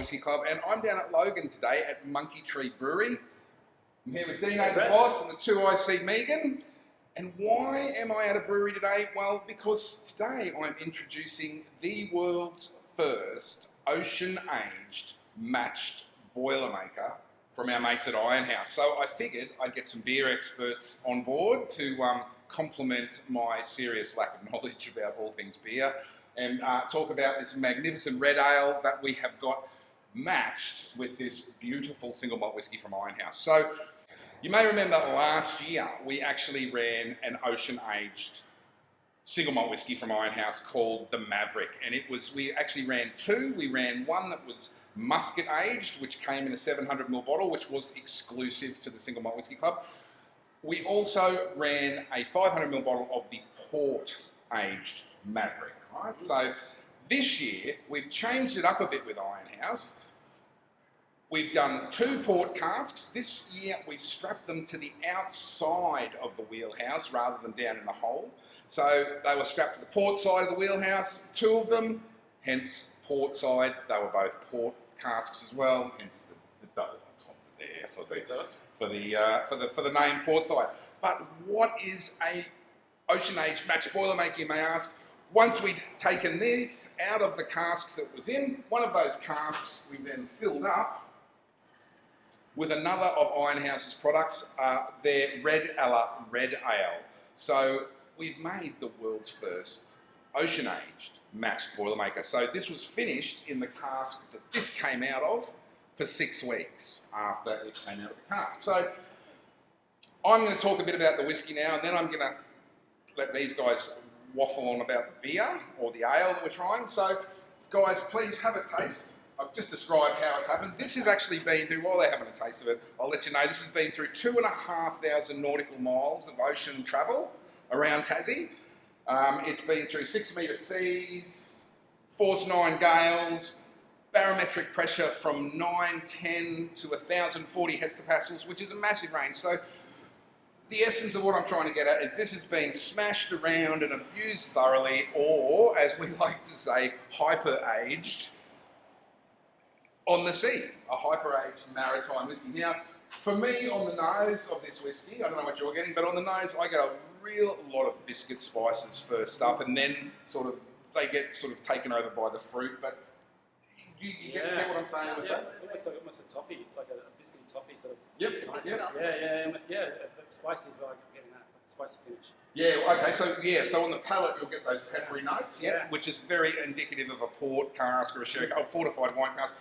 Whisky Club, and I'm down at Logan today at Monkey Tree Brewery. I'm here with Dino the boss and the 2IC Megan. And why am I at a brewery today? Well, because today I'm introducing the world's first ocean-aged matched Boilermaker from our mates at IronHouse. So I figured I'd get some beer experts on board to complement my serious lack of knowledge about all things beer and talk about this magnificent red ale that we have got matched with this beautiful single malt whiskey from IronHouse. So you may remember last year we actually ran an ocean-aged single malt whiskey from IronHouse called the Maverick, and we actually ran two. We ran one that was musket aged, which came in a 700ml bottle, which was exclusive to the Single Malt Whiskey Club. We also ran a 500ml bottle of the port aged Maverick. Right? So this year we've changed it up a bit with IronHouse. We've done two port casks. This year we've strapped them to the outside of the wheelhouse rather than down in the hole. So they were strapped to the port side of the wheelhouse, two of them, hence port side. They were both port casks as well, hence the double on top there for the name port side. But what is a ocean-aged match Boilermaker, you may ask? Once we'd taken this out of the casks it was in, one of those casks we then filled up with another of IronHouse's products, their Red Ale Red Ale. So we've made the world's first ocean-aged matched Boilermaker. So this was finished in the cask that this came out of for 6 weeks after it came out of the cask. So I'm going to talk a bit about the whiskey now, and then I'm going to let these guys waffle on about the beer or the ale that we're trying. So guys, please have a taste. I've just described how it's happened. This has actually been through, while they're having a taste of it, I'll let you know, this has been through 2,500 nautical miles of ocean travel around Tassie. It's been through 6 metre seas, force 9 gales, barometric pressure from 910 to 1,040 hectopascals, which is a massive range. So the essence of what I'm trying to get at is this has been smashed around and abused thoroughly, or as we like to say, hyper-aged on the sea, a hyper-aged maritime whiskey. Now, for me, on the nose of this whiskey, I don't know what you're getting, but on the nose, I get a real lot of biscuit spices first up, and then they get sort of taken over by the fruit. But you get what I'm saying with that? Almost a toffee, like a biscuit toffee sort of. Yep. Spicy as well. I'm getting that spicy finish. Yeah. Okay. So on the palate, you'll get those peppery notes. Yeah. Which is very indicative of a port cask or a sherry, fortified wine cask.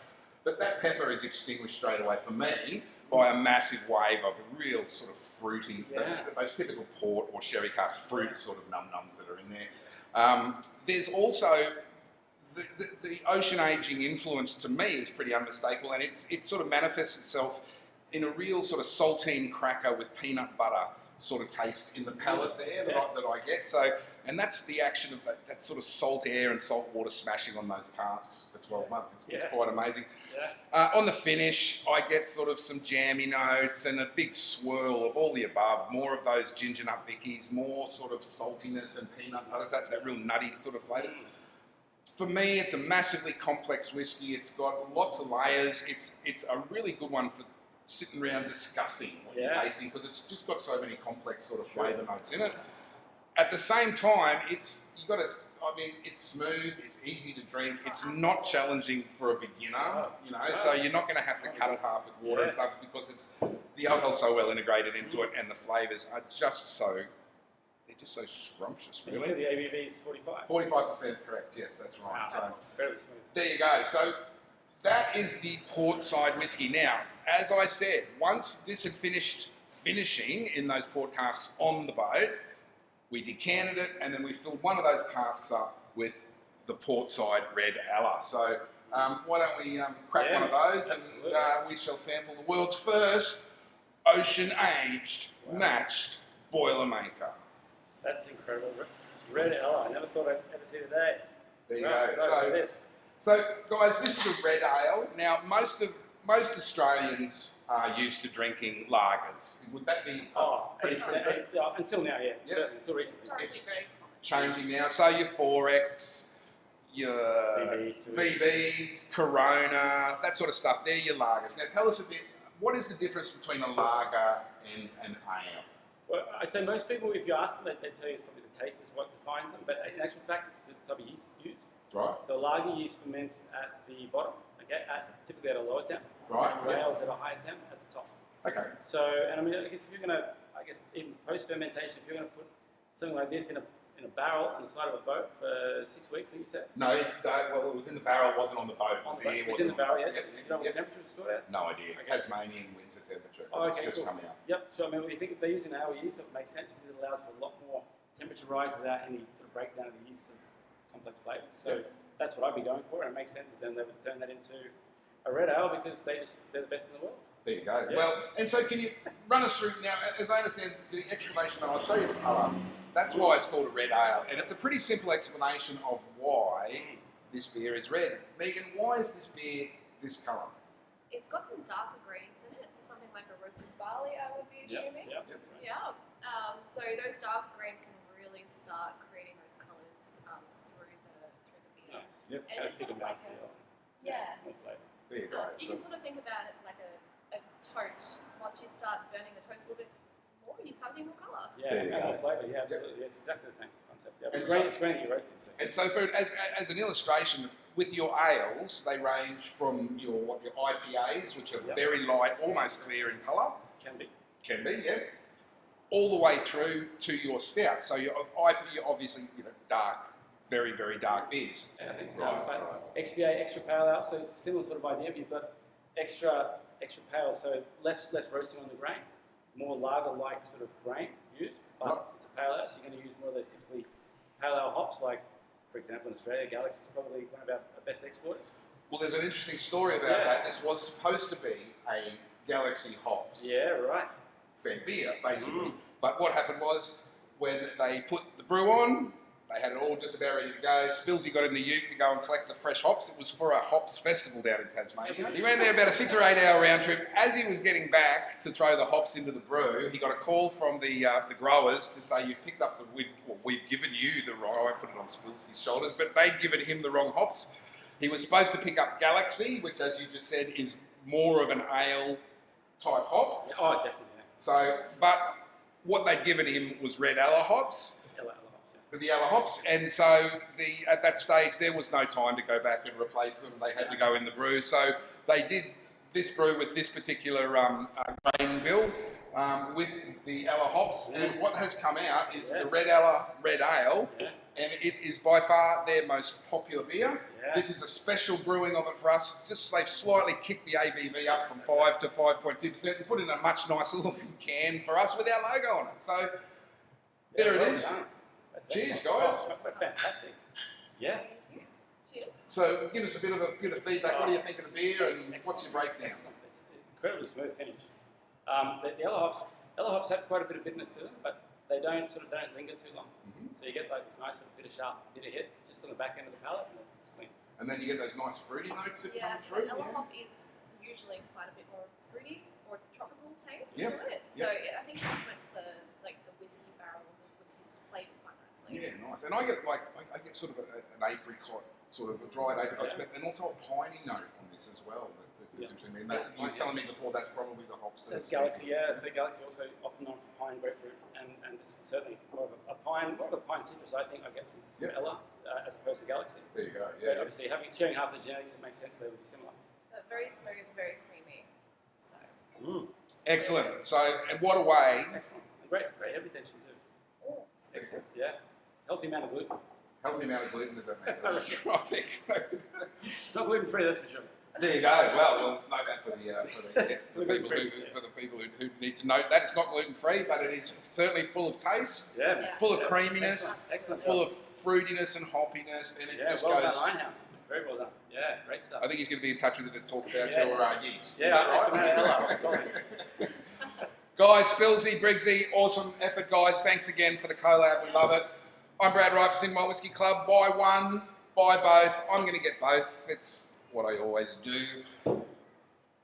But that pepper is extinguished straight away for me by a massive wave of real sort of fruity, those typical port or sherry cask fruit sort of num-nums that are in there. There's also the ocean aging influence to me is pretty unmistakable, and it sort of manifests itself in a real sort of saltine cracker with peanut butter sort of taste in the palate there that I get. So, and that's the action of that sort of salt air and salt water smashing on those casks for 12 months. It's quite amazing. Yeah. On the finish, I get sort of some jammy notes and a big swirl of all the above. More of those ginger nut bickies, more sort of saltiness and peanut butter, that real nutty sort of flavours. For me, it's a massively complex whiskey. It's got lots of layers. It's a really good one for sitting around discussing what you're tasting, because it's just got so many complex sort of flavour notes in it. At the same time, it's smooth, it's easy to drink, it's not challenging for a beginner, so you're not going to have to cut it half with water and stuff, because the alcohol's so well integrated into it, and the flavours are just so scrumptious, really. So the ABV is 45. 45% correct, yes, that's right. Wow. So very smooth. there you go. So that is the Portside whiskey. Now, as I said, once this had finishing in those port casks on the boat, we decanted it, and then we filled one of those casks up with the Portside Red Ale. So why don't we crack one of those, and we shall sample the world's first ocean-aged matched Boilermaker. That's incredible. Red Ale. I never thought I'd ever see the day. There you go. So guys, this is a red ale. Now, most Australians are used to drinking lagers. Would that be pretty accurate? Until now, yeah, certainly, until recently. It's changing now. So your 4X, your VBs, Corona, that sort of stuff, they're your lagers. Now tell us a bit, what is the difference between a lager and an ale? Well, I'd say most people, if you ask them, they'd tell you probably the taste is what defines them, but in actual fact, it's the type of yeast used. Right. So lager yeast ferments at the bottom, okay, typically at a lower temp. Right. And ales at a higher temp at the top. Okay. So, and I mean, I guess if you're going to, even post-fermentation, if you're going to put something like this in a barrel on the side of a boat for 6 weeks, I think you said? No, well, it was in the barrel, it wasn't on the boat. On the boat. It was in the barrel, yeah? Yep, Do you know what temperature it's stored at? No idea. Okay. Tasmanian winter temperature. Oh, okay, it's just cool. coming out. Yep, so I mean, you think if they're using ale yeast, it makes sense because it allows for a lot more temperature rise without any sort of breakdown of the yeast of complex flavours. So that's what I'd be going for, and it makes sense that then they would turn that into a red ale because they're the best in the world. There you go. Yeah. Well, and so can you run us through now, as I understand the explanation, and I'll show you the colour, that's why it's called a red ale. And it's a pretty simple explanation of why this beer is red. Megan, why is this beer this colour? It's got some darker grains in it, so something like a roasted barley, I would be assuming. Yep, that's right. Yeah. So those darker grains can really start creating those colours through the beer. Yep, And it's sort of like more flavour. There you go. You can sort of think about it like a toast. Once you start burning the toast a little bit more, you start getting more colour. Yeah, and more flavour. Yeah, absolutely. Yes, exactly the same concept. Yeah, it's grainy roasting. So. And so, as an illustration, with your ales, they range from your IPAs, which are very light, almost clear in colour. Can be, yeah. All the way through to your stout. So your IPA, you're obviously, dark, very, very dark beers. Yeah, I think XBA, extra pale ale, so similar sort of idea, but you've got extra pale, so less roasting on the grain, more lager-like sort of grain used, but it's a pale ale, so you're going to use more of those typically pale ale hops, like, for example, in Australia, Galaxy is probably one of our best exporters. Well, there's an interesting story about that. This was supposed to be a Galaxy hops. Yeah, right. Fed beer, basically. But what happened was, when they put the brew on, they had it all just about ready to go. Spilsy got in the ute to go and collect the fresh hops. It was for a hops festival down in Tasmania. He went there about a 6 or 8 hour round trip. As he was getting back to throw the hops into the brew, he got a call from the growers to say, "You've picked up we've given you the wrong." I won't put it on Spilsy's shoulders, but they'd given him the wrong hops. He was supposed to pick up Galaxy, which, as you just said, is more of an ale type hop. Oh, definitely. Yeah. So, but what they'd given him was red ale hops. The yellow hops, and so at that stage there was no time to go back and replace them. They had to go in the brew, so they did this brew with this particular grain bill with the ella hops, and what has come out is the red ale, and it is by far their most popular beer. This is a special brewing of it for us. Just they've slightly kicked the ABV up from 5 to 5.2% and put it in a much nicer looking can for us with our logo on it. So there it is. Cheers, guys. Fantastic. Yeah. Cheers. So give us a bit of feedback. What do you think of the beer, and what's your breakdown? Excellent. It's incredibly smooth finish. The yellow hops have quite a bit of bitterness to them, but they don't linger too long. So you get like this nice bit of sharp bitter hit just on the back end of the palate, and it's clean. And then you get those nice fruity notes that come through. Ella hop is usually quite a bit more fruity or tropical taste Yep. to it. So I think it complements the whiskey barrel, the whiskey flavour quite nicely. Yeah, nice. And I get sort of an apricot, sort of a dried apricot, and also a piney note on this as well. That's interesting. I mean, you were telling me before that's probably the hops. That's Galaxy, yeah. So Galaxy also often known for pine grapefruit, and this is certainly more of a pine citrus. I think I get from Ella as opposed to Galaxy. There you go. But obviously, sharing half the genetics, it makes sense they would be similar. Very smooth, very creamy. So. Excellent. So, and what a way. Excellent. And great head retention too. Oh. Excellent. Yeah. Healthy amount of gluten. Healthy amount of gluten, does that mean? It's not gluten free, that's for sure. There you go. Well, note that for the people who need to note that it's not gluten free, but it is certainly full of taste, full of creaminess, excellent. Full of fruitiness and hoppiness, and it just well goes. Done, IronHouse. Very well done. Yeah, great stuff. I think he's going to be in touch with you to talk about your yeast. Yeah, right? Guys, Spilsy, Briggsy, awesome effort, guys. Thanks again for the collab. We love it. I'm Brad Wright for Malt Whiskey Club. Buy one, buy both. I'm going to get both. It's what I always do.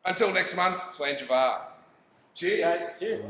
Until next month, Slan Javar. Cheers. Cheers.